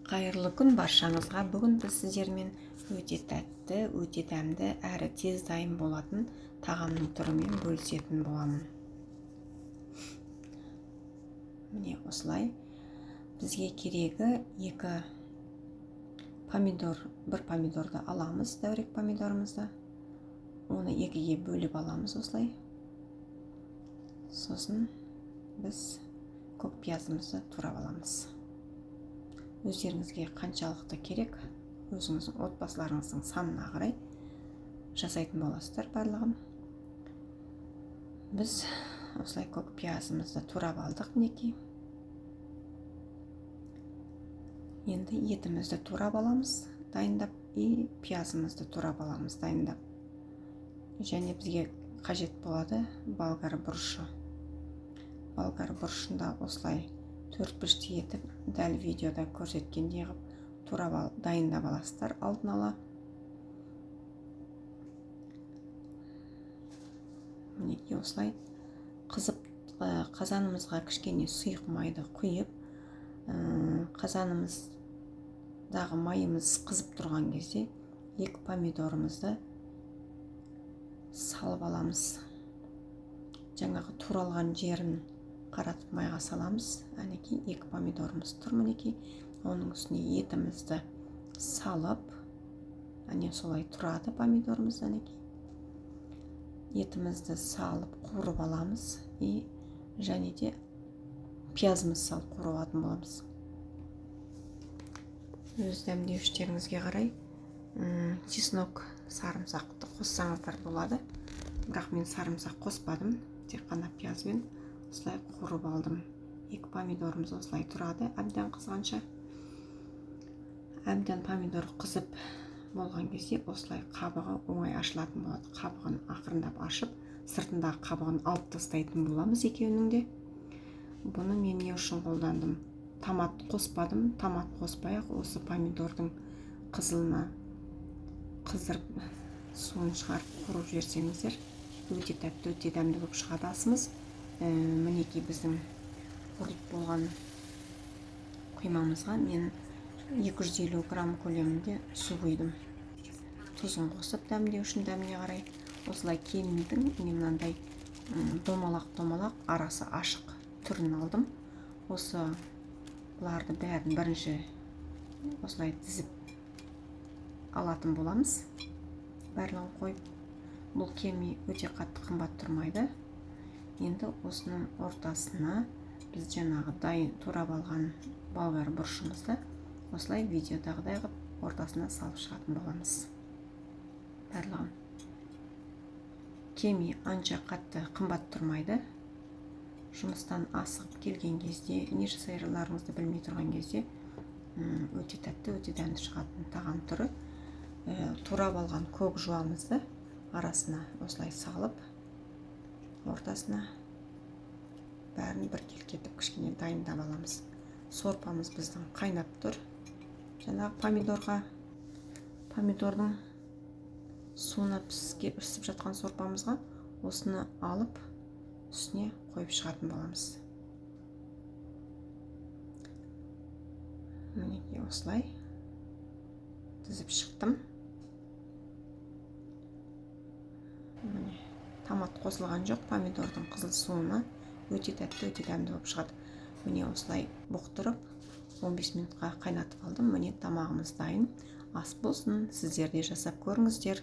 Қайырлы күн баршаңызға. Бүгін біз сіздермен өте тәтті, өте дәмді әрі тез дайын болатын тағамның түрімен бөлісетін боламын. Міне осылай. Бізге керегі 2 помидор, бір помидорды аламыз, дәурек помидорымызды. Оны 2-ге бөліп аламыз осылай. Сосын біз көк пиязымызды турап аламыз. Өздеріңізге қаншалықты керек, өзіңіздің отбасыларыңыздың санына қарай жасайтын боласыздар барлығын. Біз осылай көк пиязымызды турап алдық мінекей. Енді етімізді турап аламыз, дайындап, и пиязымызды турап аламыз, дайындап. Және бізге қажет болады болгар бұрышы. Болгар бұрышында осылай 4 бұрышты етіп, дәл видеода көрсеткендей қылып турап дайындап аласыздар алдын ала. Мінекей осылай қызып, қазанымызға кішкене сұйық майды құйып, қазанымыздағы майымыз қызып тұрған кезде 2 помидорымызды салып аламыз. Жаңағы туралған жерін қаратып майға саламыз. Әнекей 2 помидорымыз тұр мінекей. Оның үстіне етімізді салып, әне солай тұрады помидорымыз әнекей. Етімізді салып қуырып аламыз. И және де пиязымыз салып қуырып алатын боламыз. Өз дәмдеуіштеріңізге қарай чеснок, сарымсақты қоссаңыздар болады. Бірақ мен сарымсақ қоспадым, тек қана пиязбен осылай қуырып алдым. 2 помидорымыз осылай тұрады, әбден қызғанша. Әбден помидор қызып болған кезде осылай қабығы оңай ашылатын болады. Қабығын ақырындап ашып, сыртындағы қабығын алып тастайтын боламыз екеуінің де. Бұны мен не үшін қолдандым? Томат қоспадым, томат қоспай-ақ осы помидордың қызылына қыздырып, суын шығарып қуырып жерсеңіздер, өте тәтті, өте дәмді болып шығады асымыз. Мінекей біздің қуырылып болған құймамызға мен 250 грамм көлемінде су құйдым. Тұзын қосып дәмдеу үшін дәміне қарай. Осылай кемидің мынандай домалақ-домалақ, арасы ашық түрін алдым. Осы бұларды бәрін бірінші осылай тізіп алатын боламыз. Барлығын қойып, бұл кеми өте қатты қымбат тұрмайды. Енді осының ортасына біз жаңағы дайын турап алған болгар бұрышымызды осылай видеодағыдай қылып ортасына салып шығатын боламыз. Барлығын. Кеми анша қатты қымбат тұрмайды. Жұмыстан асығып келген кезде, не жасайларыңызды білмей тұрған кезде өте тәтті, өте дәмді шығатын тағам түрі. Турап алған көк жуамызды арасына осылай салып, ортасына бәрін бір келкетіп кішкене дайындап аламыз. Сорпамыз біздің қайнап тұр. Жаңағы помидордың суына пісіп жатқан сорпамызға осыны алып, үстіне қойып шығатын боламыз. Мінекей осылай тізіп шықтым. Міне, томат қосылған жоқ, помидордың қызыл суына өте тәтті, өте дәмді болып шығады. Міне осылай бұқтырып 15 минутқа қайнатып алдым. Міне тамағымыз дайын. Ас болсын, сіздер де жасап көріңіздер.